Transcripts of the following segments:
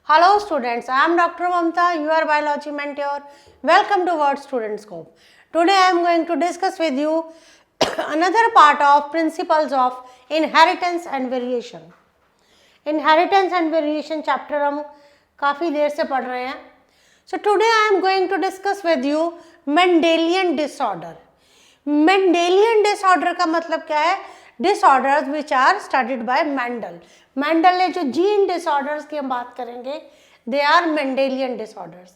Hello students, I am Dr. Mamta, your biology mentor. Welcome to Word Student Scope. Today I am going to discuss with you another part of principles of inheritance and variation. Inheritance and variation chapter हम काफ़ी देर से पढ़ रहे हैं. So today I am going to discuss with you Mendelian disorder. Mendelian disorder का मतलब क्या है? Disorders which are studied by Mendel. Mendel ने जो gene disorders की हम बात करेंगे, they are Mendelian disorders.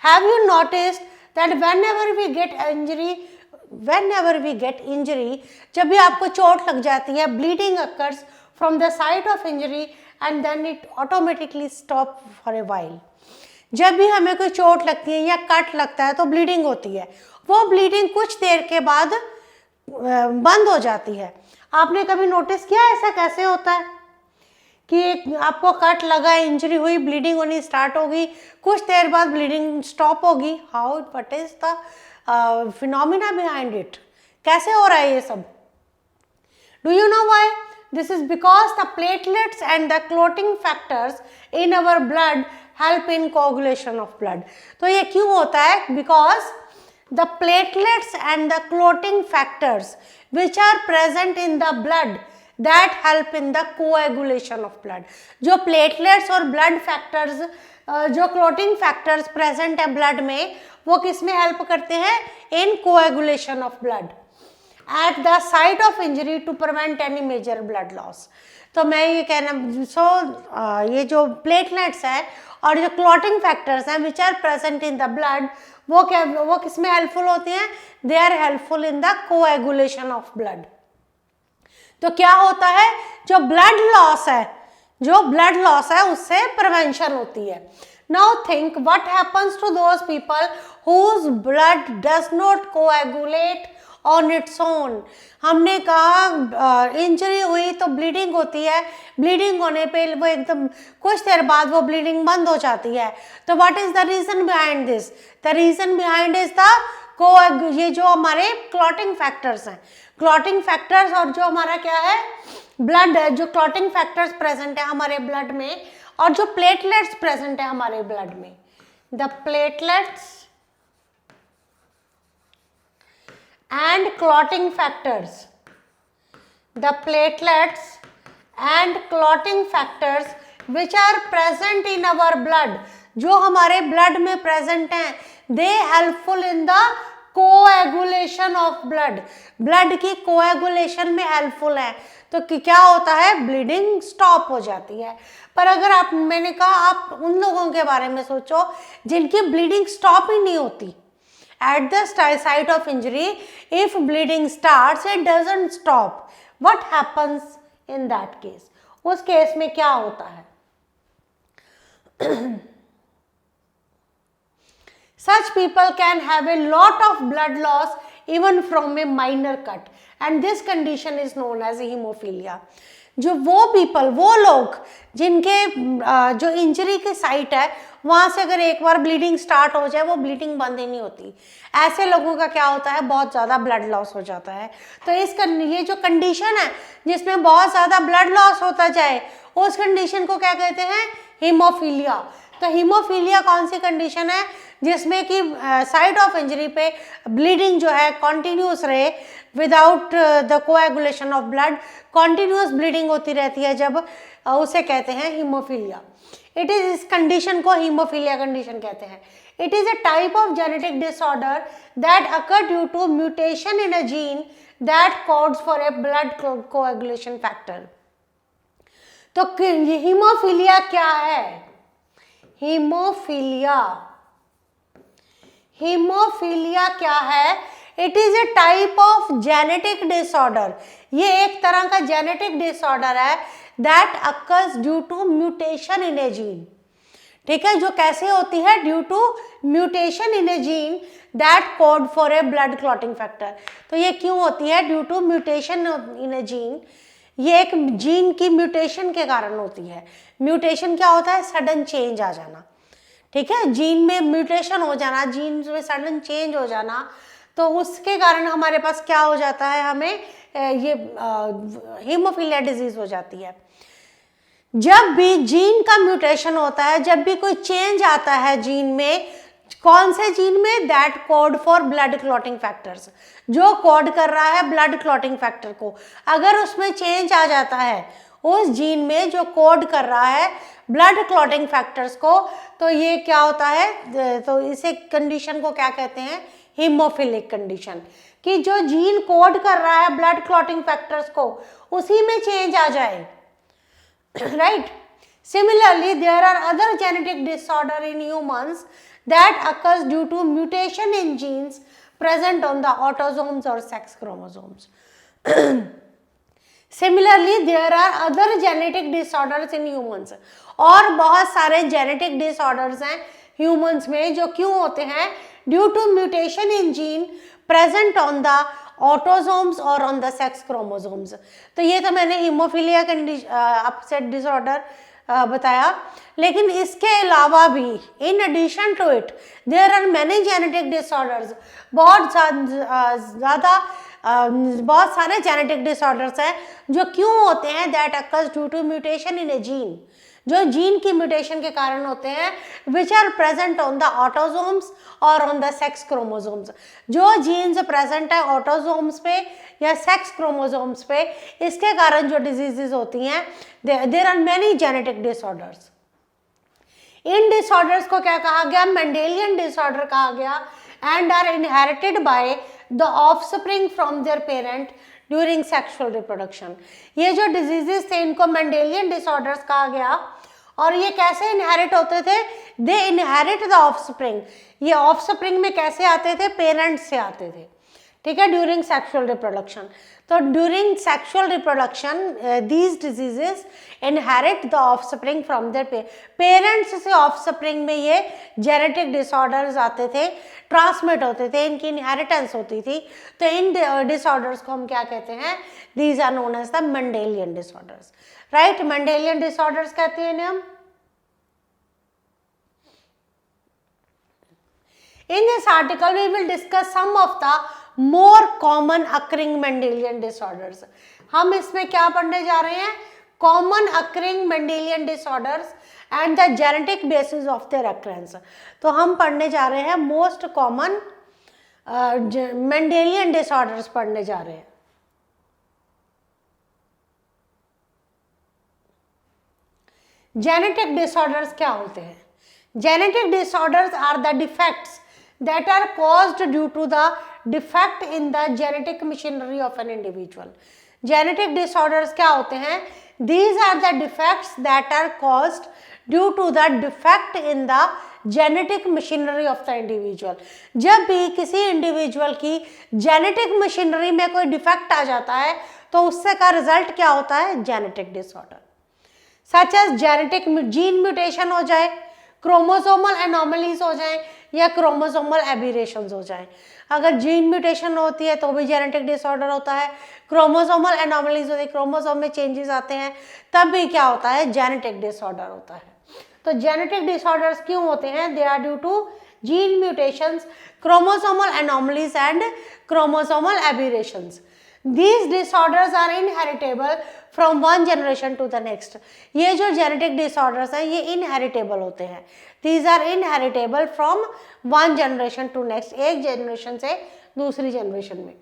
Have you noticed that whenever we get injury, जब भी आपको चोट लग जाती है, bleeding occurs from the site of injury and then it automatically stop for a while. जब भी हमें कोई चोट लगती है या कट लगता है तो ब्लीडिंग होती है. वो ब्लीडिंग कुछ देर के बाद बंद हो जाती है. आपने कभी नोटिस किया ऐसा कैसे होता है कि आपको कट लगा, इंजरी हुई, ब्लीडिंग होनी स्टार्ट होगी, कुछ देर बाद ब्लीडिंग स्टॉप होगी? How what is the phenomena behind it? कैसे हो रहा है ये सब? Do you know why? This is because the platelets and the clotting factors in our blood help in coagulation of blood. तो ये क्यों होता है? Because the platelets and the clotting factors which are present in the blood that help in the coagulation of blood. जो platelets और blood factors, जो clotting factors present है blood में, वो किस में help करते हैं? In coagulation of blood at the site of injury to prevent any major blood loss. तो मैं ये कहना ये जो प्लेटलेट्स है और जो क्लॉटिंग फैक्टर्स हैं which are present in the blood, वो किस में हेल्पफुल होती हैं? They are helpful in the coagulation of blood. तो क्या होता है? जो ब्लड लॉस है उससे प्रिवेंशन होती है. Now think what happens to those people whose blood does not coagulate on its own. हमने कहा इंजरी हुई तो ब्लीडिंग होती है, ब्लीडिंग होने पे वो एकदम कुछ देर बाद वो ब्लीडिंग बंद हो जाती है. तो what is the reason behind this? The reason behind is the ये जो हमारे क्लॉटिंग फैक्टर्स हैं, क्लॉटिंग फैक्टर्स और जो हमारा क्या है ब्लड है, जो क्लॉटिंग फैक्टर्स प्रेजेंट है हमारे ब्लड में और जो प्लेटलेट्स प्रेजेंट है हमारे ब्लड में, the platelets and clotting factors, the platelets and clotting factors which are present in our blood, जो हमारे ब्लड में प्रेजेंट हैं, they helpful in the coagulation of blood. Blood की कोएगुलेशन में हेल्पफुल है. तो क्या होता है? ब्लीडिंग स्टॉप हो जाती है. पर अगर मैंने कहा आप उन लोगों के बारे में सोचो जिनकी ब्लीडिंग स्टॉप ही नहीं होती. At the site of injury, if bleeding starts, it doesn't stop. What happens in that case? उस केस में क्या होता है? Such people can have a lot of blood loss even from a minor cut, and this condition is known as hemophilia. वो लोग जिनके जो injury की साइट है वहाँ से अगर एक बार ब्लीडिंग स्टार्ट हो जाए वो ब्लीडिंग बंद ही नहीं होती. ऐसे लोगों का क्या होता है? बहुत ज़्यादा ब्लड लॉस हो जाता है. तो ये जो कंडीशन है जिसमें बहुत ज़्यादा ब्लड लॉस होता जाए उस कंडीशन को क्या कहते हैं? हीमोफीलिया. तो हीमोफीलिया कौन सी कंडीशन है? जिसमें कि साइट ऑफ इंजरी पे ब्लीडिंग जो है कॉन्टिन्यूस रहे without the coagulation of blood, continuous bleeding होती रहती है, जब उसे कहते हैं हीमोफीलिया. इट इज इस कंडीशन को हीमोफीलिया कंडीशन कहते हैं. It is a type of genetic disorder that occur due to mutation in a gene that codes for a blood coagulation factor. तो हीमोफीलिया क्या है? हीमोफीलिया क्या है? It is a type of genetic disorder. ये एक तरह का genetic disorder है that occurs due to mutation in a gene. ठीक है, जो कैसे होती है? Due to mutation in a gene that code for a blood clotting factor. तो ये क्यों होती है? Due to mutation in a gene. ये एक जीन की म्यूटेशन के कारण होती है. म्यूटेशन क्या होता है? सडन चेंज आ जाना. ठीक है, जीन में म्यूटेशन हो जाना, जीन में सडन चेंज हो जाना. तो उसके कारण हमारे पास क्या हो जाता है? हमें ये हीमोफीलिया डिजीज हो जाती है. जब भी जीन का म्यूटेशन होता है, जब भी कोई चेंज आता है जीन में, कौन से जीन में, that code for blood clotting factors, जो कोड कर रहा है ब्लड क्लॉटिंग फैक्टर को, अगर उसमें चेंज आ जाता है उस जीन में जो कोड कर रहा है ब्लड क्लॉटिंग फैक्टर्स को, तो ये क्या होता है, तो इसे कंडीशन को क्या कहते हैं, हीमोफिलिक कंडीशन, कि जो जीन कोड कर रहा है ब्लड क्लॉटिंग फैक्टर्स को उसी में चेंज आ जाए, right? Similarly, there are other genetic disorder in humans that occurs due to mutation in genes present on the autosomes or sex chromosomes. Similarly, there are other genetic disorders in humans. और बहुत सारे genetic disorders हैं humans में, जो क्यों होते हैं, due to mutation in gene present on the autosomes और ऑन द सेक्स क्रोमोसोम्स। तो ये तो मैंने हीमोफीलिया अपसेट डिसऑर्डर बताया, लेकिन इसके अलावा भी in addition to it there are many genetic disorders, बहुत सारे जेनेटिक डिसऑर्डर्स हैं जो क्यों होते हैं, that occurs due to mutation in a gene, जो जीन की म्यूटेशन के कारण होते हैं, which are present on the autosomes और ऑन द सेक्स क्रोमोसोम्स, जो जीन्स प्रेजेंट है ऑटोसोम्स पे या सेक्स क्रोमोसोम्स पे, इसके कारण जो डिजीजेस होती हैं, there are many genetic disorders. इन डिसऑर्डर्स को क्या कहा गया, मेंडेलियन डिसऑर्डर कहा गया, and are inherited by the offspring from their parent during sexual reproduction. ये जो डिजीजेस थे इनको मेंडेलियन डिसऑर्डर्स कहा गया, और ये कैसे इनहेरिट होते थे, दे इनहेरिट द ऑफस्प्रिंग, ये ऑफस्प्रिंग में कैसे आते थे, पेरेंट्स से आते थे, ठीक है, ड्यूरिंग सेक्सुअल रिप्रोडक्शन। तो during sexual reproduction these diseases inherit the offspring from their parents से ऑफस्प्रिंग में ये जेनेटिक डिसऑर्डर्स आते थे, ट्रांसमिट होते थे, इनकी इनहेरिटेंस होती थी। तो इन डिसऑर्डर्स को हम क्या कहते हैं, these are known as the Mendelian disorders, right, Mendelian disorders कहते हैं इन्हें हम। In this article, we will discuss some of the more common occurring Mendelian disorders. हम इसमें क्या पढ़ने जा रहे हैं, common occurring Mendelian disorders and the genetic basis of their occurrence. तो हम पढ़ने जा रहे हैं most common Mendelian disorders पढ़ने जा रहे हैं। Genetic disorders क्या होते हैं? Genetic disorders are the defects that are caused due to the defect in the genetic machinery of an individual. Genetic disorders क्या होते हैं? These are the defects that are caused due to the defect in the genetic machinery of the individual. जब भी किसी individual की genetic machinery में कोई defect आ जाता है तो उससे का रिजल्ट क्या होता है, genetic disorder, such as genetic gene mutation हो जाए, क्रोमोसोमल एनोमलीज हो जाए या क्रोमोसोमल एबिरेशंस हो जाए। अगर जीन म्यूटेशन होती है तो भी जेनेटिक डिसऑर्डर होता है, क्रोमोसोमल एनोमलीज होती है, क्रोमोसोम में चेंजेस आते हैं, तब भी क्या होता है, जेनेटिक डिसऑर्डर होता है। तो जेनेटिक डिसऑर्डर्स क्यों होते हैं, they are due to gene mutations, chromosomal anomalies and chromosomal aberrations. These disorders are inheritable from one generation to the next. ये जो जेनेटिक डिसऑर्डर्स हैं ये इनहेरिटेबल होते हैं। These are inheritable from one generation to next, एक generation से दूसरी generation में।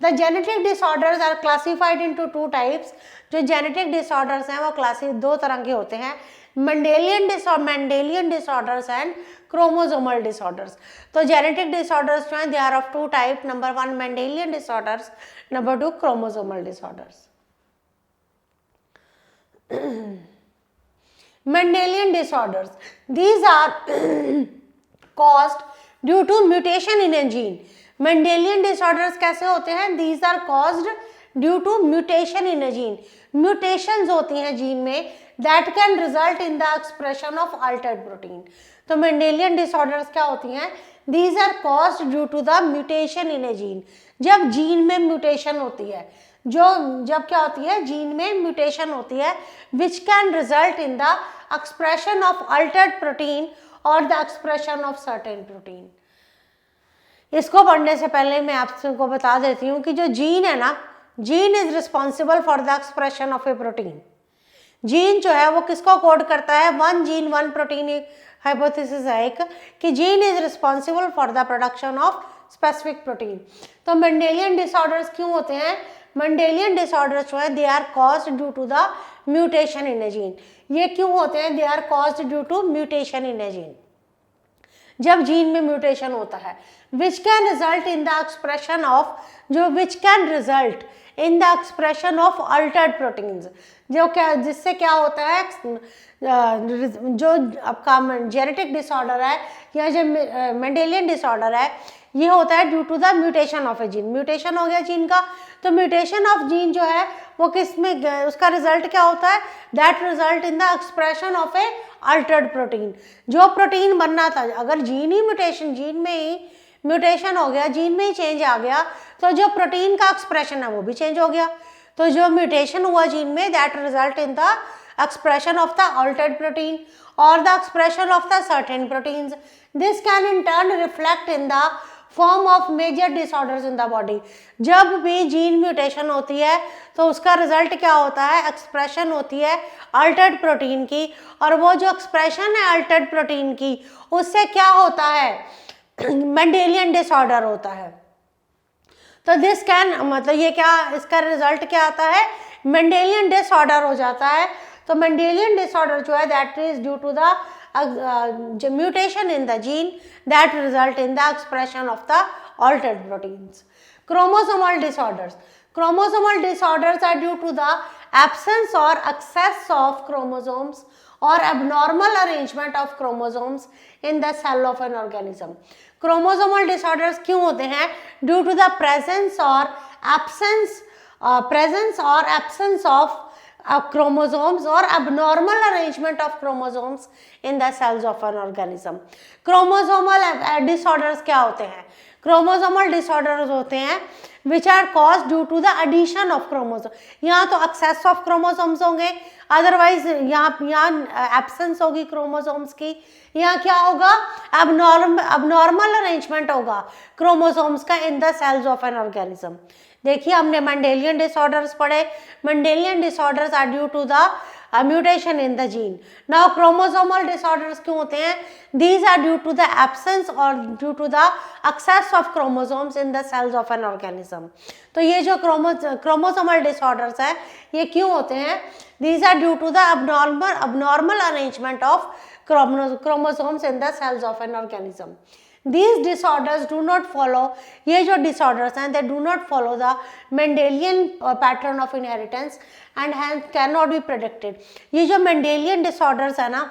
The genetic disorders are classified into two types. जो जेनेटिक डिसऑर्डर्स हैं वो दो तरह के होते हैं, Mendelian disorders and chromosomal disorders. तो जेनेटिक डिसऑर्डर्स जो हैं they are of two type, number 1 Mendelian disorders, number 2 chromosomal disorders. Mendelian disorders, these are caused due to mutation in a gene. Mendelian disorders कैसे होते हैं, these are caused due to mutation in a gene. Mutations होती हैं gene में that can result in the expression of altered protein. तो Mendelian disorders क्या होती हैं, these are caused due to the mutation in a gene. जब gene में mutation होती है, जब क्या होती है, जीन में म्यूटेशन होती है, which can result in the expression of altered protein or the expression of certain protein. इसको पढ़ने से पहले मैं आपको बता देती हूँ कि जो जीन है ना, gene is responsible for the expression of a protein. Gene जो है वो किसको कोड करता है, one gene one protein hypothesis है एक, कि gene is responsible for the production of specific protein. तो मेंडेलियन डिसऑर्डर्स क्यों होते हैं, मेंडेलियन डिसऑर्डर्स जो है they are caused due to the mutation in a gene. ये क्यों होते हैं, they are caused due to mutation in a gene, जब जीन में म्यूटेशन होता है, which can result in the expression of, जो which can result in the expression of altered proteins, जो क्या, जिससे क्या होता है, जो आपका जेनेटिक डिसऑर्डर है या जो मेंडेलियन डिसऑर्डर है, ये होता है due to the mutation of a gene. Mutation हो गया जीन का, तो म्यूटेशन ऑफ जीन जो है वो किस में, उसका रिजल्ट क्या होता है, that result in the expression of A Altered protein. जो प्रोटीन बनना था, अगर जीन ही म्यूटेशन, जीन में ही म्यूटेशन हो गया, जीन में ही चेंज आ गया, तो जो प्रोटीन का एक्सप्रेशन है वो भी चेंज हो गया। तो जो म्यूटेशन हुआ जीन में, that result in the expression of the altered protein or the expression of the certain proteins. This can in turn reflect in the form of major disorders in the body. जब भी gene mutation होती है तो उसका result क्या होता है, expression होती है अल्टर्ड प्रोटीन की, और वो जो एक्सप्रेशन है अल्टर्ड प्रोटीन की, उससे क्या होता है, मेंडेलियन डिसऑर्डर होता है। तो दिस कैन, मतलब ये क्या, इसका रिजल्ट क्या आता है, मेंडेलियन डिसऑर्डर हो जाता है। तो मेंडेलियन डिसऑर्डर जो है that is due to the mutation in the gene that result in the expression of the altered proteins. Chromosomal disorders, chromosomal disorders are due to the absence और excess of chromosomes और abnormal arrangement of chromosomes in the cell of an organism. Chromosomal disorders क्यों होते हैं, due to the presence और absence of chromosomes or abnormal arrangement of chromosomes in the cells of an organism. Chromosomal disorders क्या होते हैं, chromosomal disorders होते हैं which are caused due to the addition of chromosomes. यहाँ तो excess of chromosomes होंगे, otherwise यहाँ absence होगी क्रोमोसोम्स की, यहाँ क्या होगा, abnormal arrangement होगा क्रोमोसोम्स का in the cells of an organism. देखिए हमने मेंडेलियन डिसऑर्डर्स पढ़े, Mendelian disorders are due to the mutation in the gene. Now chromosomal disorders क्यों होते हैं, these are due to the absence और due to the excess of chromosomes in the cells of an organism. तो ये जो chromosomal disorders है ये क्यों होते हैं, these are due to the abnormal arrangement of chromosomes in the cells of an organism. These disorders do not follow, ये जो disorders हैं they do not follow the Mendelian pattern of inheritance and hence cannot be predicted. ये जो Mendelian disorders है ना,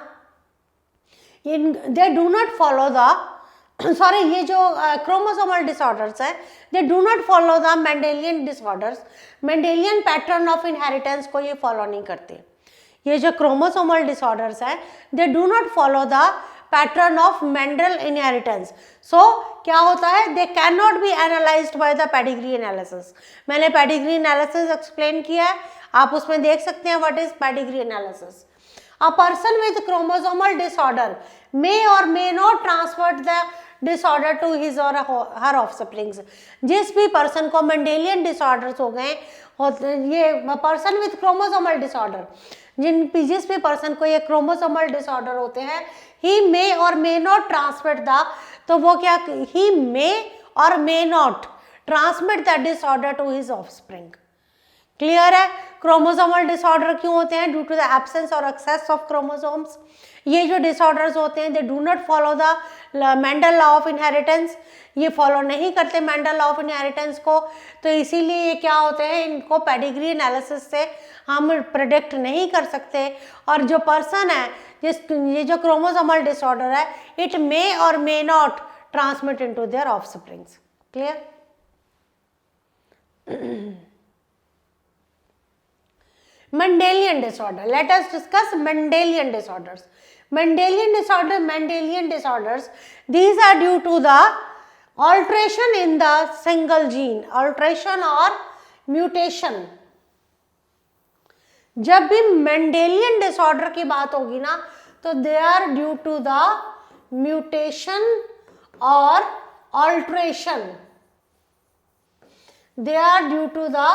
they do not follow the sorry, ये जो chromosomal disorders है they do not follow the Mendelian disorders. Mendelian pattern of inheritance को ये follow नहीं करते। ये जो chromosomal disorders है they do not follow the pattern of Mendel inheritance. So क्या होता है, they cannot be analyzed by the pedigree analysis. मैंने pedigree analysis explain किया है, आप उसमें देख सकते हैं what is pedigree analysis. A person with chromosomal disorder may or may not transfer the disorder to his or her offsprings. जिस भी person को Mendelian disorders हो गए, ये person with chromosomal disorder, जिस भी पर्सन को ये क्रोमोसोमल डिसऑर्डर होते हैं, ही मे और मे नॉट ट्रांसमिट द, तो वो क्या, ही मे और may not transmit the disorder to his offspring. Clear है, क्रोमोसोमल डिसऑर्डर क्यों होते हैं, ड्यू टू द एब्सेंस और एक्सेस ऑफ क्रोमोसोम्स। ये जो डिसऑर्डर्स होते हैं they do not follow the Mendel law of inheritance, ये फॉलो नहीं करते मेंडल लॉ ऑफ इनहेरिटेंस को, तो इसीलिए ये क्या होते हैं, इनको पेडिग्री एनालिसिस से हम प्रेडिक्ट नहीं कर सकते। और जो पर्सन है ये जो क्रोमोसोमल डिसऑर्डर है, इट मे और may not transmit into their offsprings. Clear. Mendelian disorder. Let us discuss Mendelian disorders. Mendelian disorders, these are due to the alteration in the single gene, alteration or mutation. जब भी Mendelian disorder की बात होगी ना, तो they are due to the mutation or alteration. They are due to the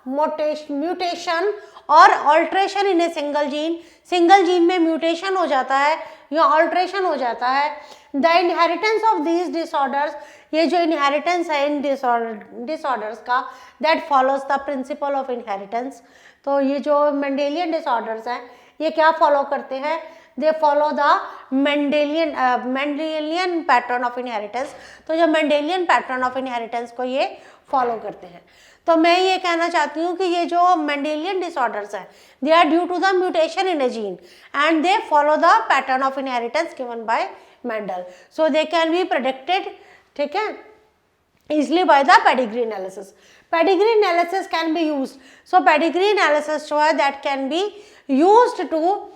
mutation और alteration in a single gene में mutation हो जाता है या ऑल्ट्रेशन हो जाता है। The inheritance of these disorders, ये जो इनहेरिटेंस है इन डिसऑर्डर्स का, that follows the principle of inheritance. तो ये जो मेंडेलियन डिसऑर्डर्स हैं ये क्या फॉलो करते हैं, दे follow the Mendelian pattern of inheritance. तो जो मेंडेलियन पैटर्न ऑफ इनहेरिटेंस को ये फॉलो करते हैं। तो मैं ये कहना चाहती हूँ कि ये जो मेंडेलियन डिसऑर्डर्स हैं they are due to the mutation in a gene and they follow the pattern of inheritance given by Mendel. So they can be predicted, ठीक है, easily by the pedigree analysis. Pedigree analysis can be used. So pedigree analysis जो है that can be used to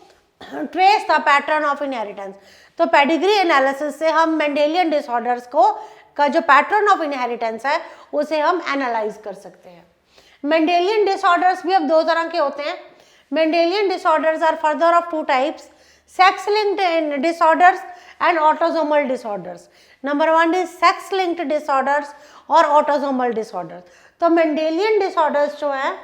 trace the pattern of inheritance. तो pedigree analysis से हम Mendelian disorders को का जो पैटर्न ऑफ इनहेरिटेंस है उसे हम एनालाइज कर सकते हैं। मेंडेलियन डिसऑर्डर्स भी अब दो तरह के होते हैं। Mendelian disorders are further of two types, sex linked disorders and autosomal disorders. Number one is sex linked disorders और autosomal disorders. तो Mendelian disorders जो हैं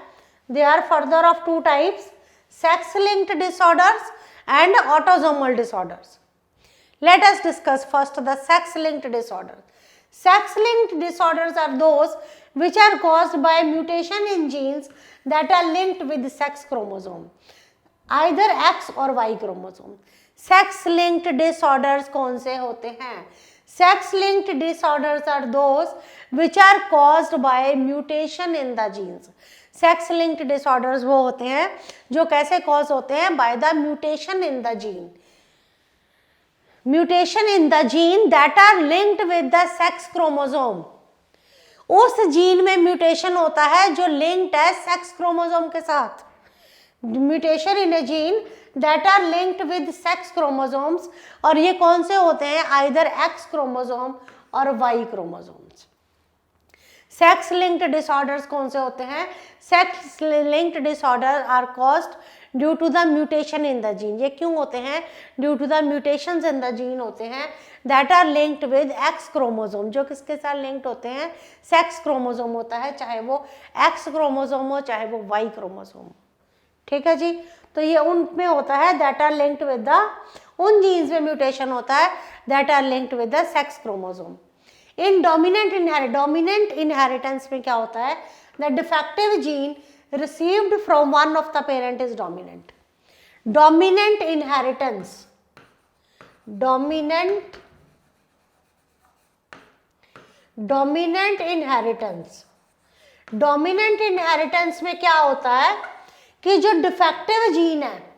they are further of two types, sex linked disorders and autosomal disorders. Let us discuss first the sex linked disorders. Sex linked disorders are those which are caused by mutation in genes that are linked with the sex chromosome, either X or Y chromosome. Sex linked disorders कौन से होते हैं? Sex linked disorders are those which are caused by mutation in the genes. Sex linked disorders वो होते हैं जो कैसे cause होते हैं? By the mutation in the gene, mutation in the gene that are linked with the sex chromosome. उस gene में mutation होता है जो लिंक्ड है सेक्स क्रोमोसोम के साथ। Mutation in a gene that are linked with sex chromosomes, और ये कौन से होते हैं? either X chromosome और Y chromosomes। Sex linked disorders कौन से होते हैं? Sex linked disorder are caused due to the mutation in the gene. ये क्यों होते हैं? Due to the mutations in the gene होते हैं that are linked with X chromosome. जो किसके साथ लिंक्ड होते हैं? सेक्स क्रोमोसोम होता है, चाहे वो एक्स क्रोमोसोम हो चाहे वो वाई क्रोमोसोम हो। ठीक है जी, तो ये उनमें होता है that are linked with the, उन जीन्स में म्यूटेशन होता है that are linked with the sex chromosome. In dominant inheritance में क्या होता है? The defective gene received from one of the parent is dominant. Dominant inheritance, dominant inheritance, dominant inheritance में क्या होता है कि जो डिफेक्टिव जीन है,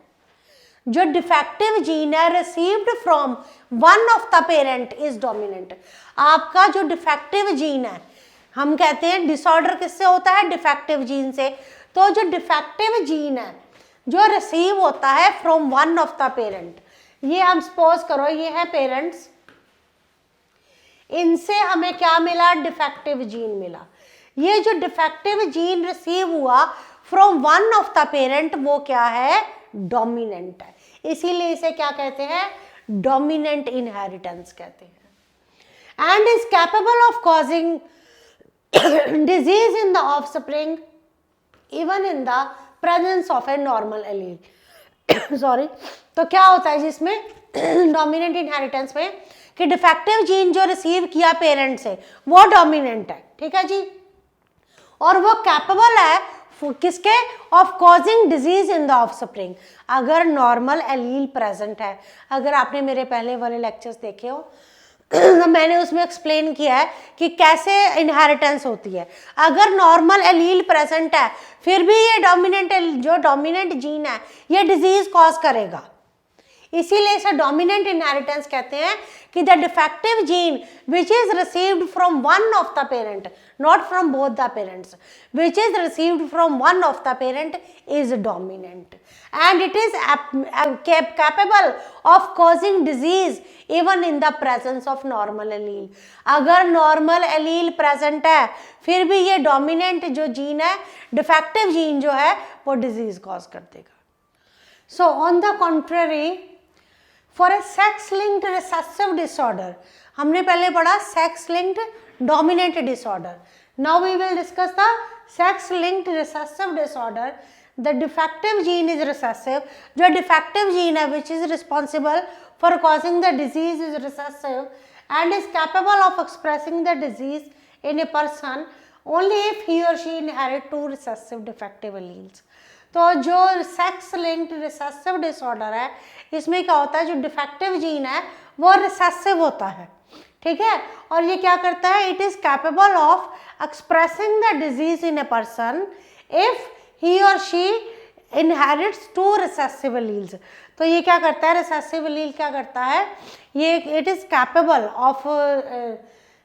जो डिफेक्टिव जीन है received from one of the parent is dominant. आपका जो डिफेक्टिव जीन है, हम कहते हैं डिसऑर्डर किससे होता है? डिफेक्टिव जीन से। तो जो डिफेक्टिव जीन है जो रिसीव होता है from one of the parent, ये हम सपोज करो ये है पेरेंट्स, इनसे हमें क्या मिला? डिफेक्टिव जीन मिला। ये जो डिफेक्टिव जीन रिसीव हुआ from one of the parent वो क्या है? डोमिनेंट है। इसीलिए इसे क्या कहते हैं? डोमिनेंट इनहेरिटेंस कहते हैं। And is capable of causing disease in the offspring even in the presence of a normal allele. Sorry, तो क्या होता है जिसमें डोमिनेंट इनहेरिटेंस में कि डिफेक्टिव जीन जो रिसीव किया पेरेंट से वो डोमिनेंट है। ठीक है जी, और वो कैपेबल है किसके? Of causing disease in the offspring. अगर नॉर्मल एलील प्रेजेंट है, अगर आपने मेरे पहले वाले लेक्चर्स देखे हो तो मैंने उसमें एक्सप्लेन किया है कि कैसे इनहेरिटेंस होती है। अगर नॉर्मल एलील प्रेजेंट है फिर भी ये जो डोमिनेंट जीन है ये डिजीज कॉज करेगा। इसीलिए इसे डोमिनेंट इनहेरिटेंस कहते हैं कि the defective gene which is received from one of the parent, not from both the parents, which is received from one of the parent is dominant and it is capable of causing disease even in the presence of normal allele. अगर normal allele present है फिर भी ये dominant जो gene है, defective gene जो है वो डिजीज कॉज कर देगा। So on the contrary, for a sex linked recessive disorder, हमने पहले पढ़ा sex linked dominant disorder, Now we will discuss the sex-linked recessive disorder. The defective gene is recessive. जो defective gene है which is responsible for causing the disease is recessive and is capable of expressing the disease in a person only if he or she inherit two recessive defective alleles. तो जो sex linked recessive disorder है इसमें क्या होता है, जो defective gene है वो रिसेसिव होता है, ठीक है, और ये क्या करता है, it is capable of expressing the disease in a person if he or she inherits two recessive alleles. तो ये क्या करता है, रिसेसिव एलील क्या करता है, ये it is capable of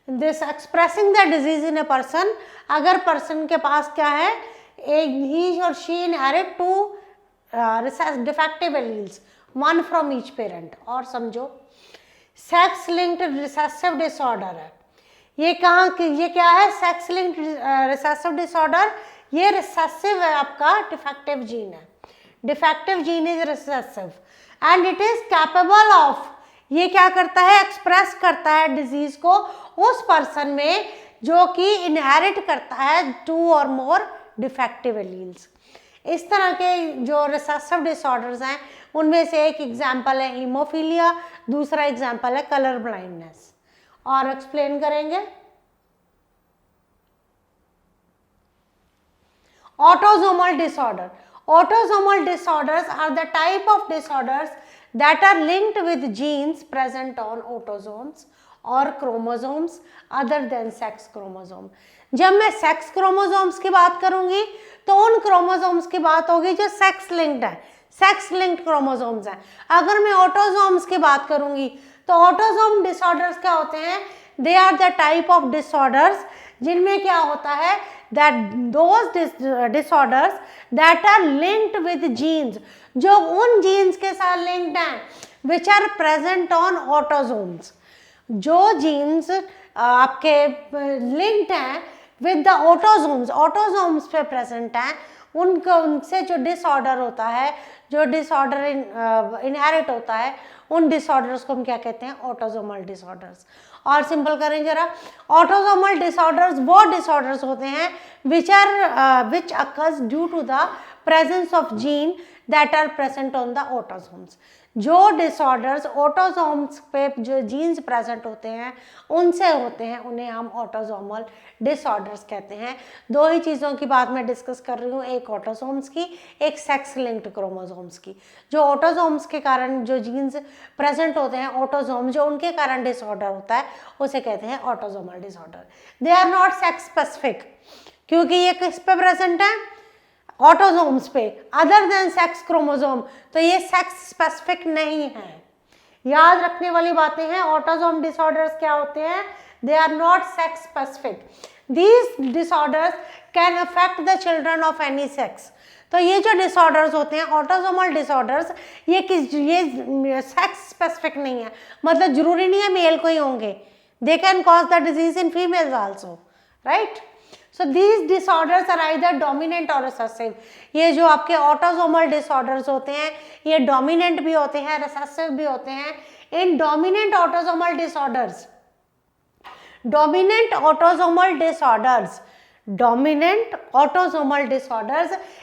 this expressing the disease in a person. अगर पर्सन के पास क्या है, he or she inherit two defective alleles, one from each parent. और समझो सेक्स लिंक्ड रिसेसिव डिसऑर्डर है, ये कहाँ, ये क्या है, सेक्स लिंक्ड रिसेसिव डिसऑर्डर, ये रिसेसिव है, आपका डिफेक्टिव जीन है. Defective gene is recessive and it is capable of, ये क्या करता है, एक्सप्रेस करता है डिजीज को उस पर्सन में जो कि इनहेरिट करता है टू और मोर डिफेक्टिव एलील्स. इस तरह के जो रिसेसिव डिसऑर्डर्स हैं उनमें से एक एग्जांपल है हीमोफीलिया, दूसरा एग्जांपल है कलर ब्लाइंडनेस. और एक्सप्लेन करेंगे. Autosomal disorder. Autosomal disorders are the type of disorders that are linked with genes present on autosomes or chromosomes other than sex chromosome. जब मैं सेक्स क्रोमोसोम्स की बात करूंगी तो उन क्रोमोसोम्स की बात होगी जो सेक्स लिंक्ड है, सेक्स लिंक्ड क्रोमोसोम्स हैं. अगर मैं ऑटोसोम्स की बात करूंगी तो ऑटोसोम डिसऑर्डर्स क्या होते हैं, they are the type of disorders जिनमें क्या होता है, that those disorders that are linked with genes, जो उन जीन्स के साथ लिंक्ड हैं which are present on autosomes. जो जीन्स आपके लिंक्ड हैं with the autosomes, autosomes पे प्रेजेंट हैं, उनसे जो डिसऑर्डर होता है, जो डिसऑर्डर इनहेरिट होता है, उन डिसऑर्डर्स को हम क्या कहते हैं, ऑटोसोमल डिसऑर्डर्स. और सिंपल करें जरा, ऑटोसोमल डिसऑर्डर्स वो डिसऑर्डर्स होते हैं which occurs due to the presence of gene that are present on the autosomes. जो डिसऑर्डर्स ऑटोसोम्स पे जो जीन्स प्रेजेंट होते हैं उनसे होते हैं, उन्हें हम ऑटोसोमल डिसऑर्डर्स कहते हैं. दो ही चीज़ों की बात मैं डिस्कस कर रही हूँ, एक ऑटोसोम्स की, एक सेक्स लिंक्ड क्रोमोसोम्स की. जो ऑटोसोम्स के कारण जो जीन्स प्रेजेंट होते हैं, ऑटोसोम जो उनके कारण डिसऑर्डर होता है उसे कहते हैं autosomal disorder. They are not sex specific, क्योंकि ये किस पे प्रेजेंट है, ऑटोसोम्स पे, अदर देन सेक्स क्रोमोसोम, तो ये सेक्स स्पेसिफिक नहीं है. याद रखने वाली बातें हैं. ऑटोसोम डिसऑर्डर्स क्या होते हैं, they are not sex specific. These disorders can affect the children of any sex. तो ये जो डिसऑर्डर्स होते हैं ऑटोसोमल डिसऑर्डर्स, ये सेक्स स्पेसिफिक नहीं है, मतलब जरूरी नहीं है मेल को ही होंगे. They can cause the disease in females also, right. So these disorders are either dominant or recessive. ये जो आपके autosomal disorders होते हैं ये dominant भी होते हैं, recessive भी होते हैं. In dominant autosomal disorders,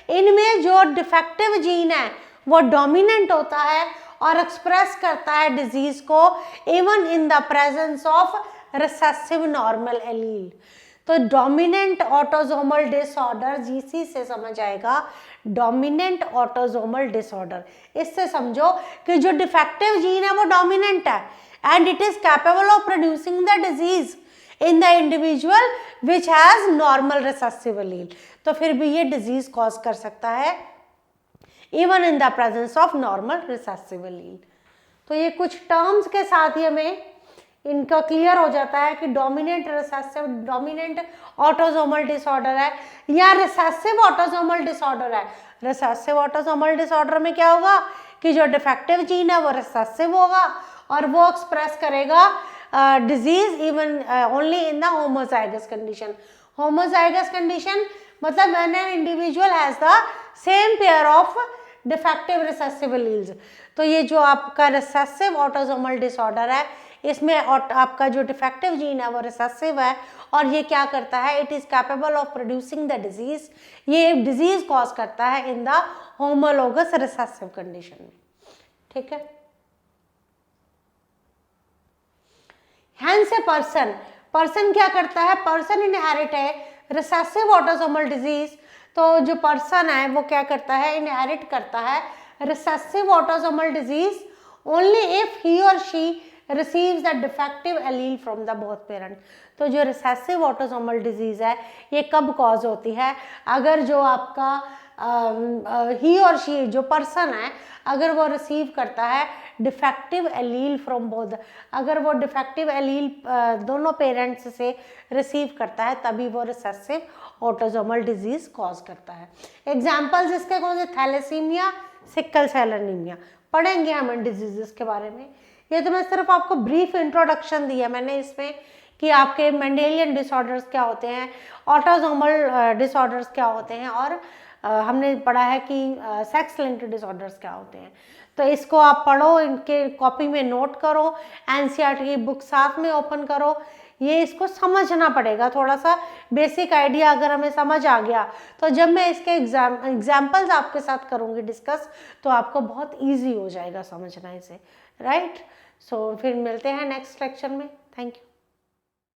इनमें जो defective gene है वो dominant होता है और express करता है disease को even in the presence of recessive normal allele. तो डोमिनेंट ऑटोसोमल डिसऑर्डर, इसी से समझ आएगा डोमिनेंट ऑटोसोमल डिसऑर्डर. इससे समझो कि जो डिफेक्टिव जीन है वो डोमिनेंट है and it is capable of producing the disease in the individual which has normal recessive allele. तो फिर भी ये डिजीज कॉज कर सकता है even in the presence of normal recessive allele. तो ये कुछ टर्म्स के साथ ही हमें इनका क्लियर हो जाता है कि dominant recessive, dominant autosomal disorder है या रिसेसिव ऑटोसोमल डिसऑर्डर है. रिसेसिव ऑटोसोमल डिसऑर्डर में क्या होगा कि जो डिफेक्टिव जीन है वो रिसेसिव होगा और वो एक्सप्रेस करेगा disease even only in the homozygous condition. Homozygous condition मतलब when an individual has the same pair of defective recessive alleles. तो ये जो आपका रिसेसिव ऑटोसोमल डिसऑर्डर है इसमें आपका जो डिफेक्टिव जीन है वो रिसेसिव है, और ये क्या करता है, it is capable of producing the disease, ये डिजीज कॉज करता है in the homologous recessive condition में। ठीक है, हैंस ए पर्सन क्या करता है, पर्सन इनहेरिट है रिसेसिव ऑटोसोमल डिजीज, तो जो पर्सन है वो क्या करता है, इनहेरिट करता है recessive autosomal disease only if he or she receives the defective allele from the both parent. तो जो रिसेसिव ऑटोसोमल डिजीज है ये कब कॉज होती है, अगर जो आपका ही और शी जो पर्सन है अगर वो रिसीव करता है डिफेक्टिव एलील फ्रॉम बोथ, अगर वो डिफेक्टिव एलील दोनों पेरेंट्स से रिसीव करता है तभी वो रिसेसिव ऑटोसोमल डिजीज कॉज करता है। एग्जाम्पल्स इसके कौन से, थैलेसीमिया, सिकल सेल एनीमिया, पढ़ेंगे हम इन डिजीजेस के बारे में। ये तो मैं सिर्फ आपको ब्रीफ इंट्रोडक्शन दिया मैंने इसमें कि आपके मेंडेलियन डिसऑर्डर्स क्या होते हैं, ऑटोसोमल डिसऑर्डर्स क्या होते हैं, और हमने पढ़ा है कि सेक्स लिंक्ड डिसऑर्डर्स क्या होते हैं। तो इसको आप पढ़ो, इनके कॉपी में नोट करो, एनसीईआरटी की बुक साथ में ओपन करो, ये इसको समझना पड़ेगा थोड़ा सा, बेसिक आइडिया अगर हमें समझ आ गया तो जब मैं इसके एग्जाम्पल्स आपके साथ करूँगी डिस्कस तो आपको बहुत ईजी हो जाएगा समझना इसे, राइट। सो फिर मिलते हैं नेक्स्ट लेक्चर में। Thank you.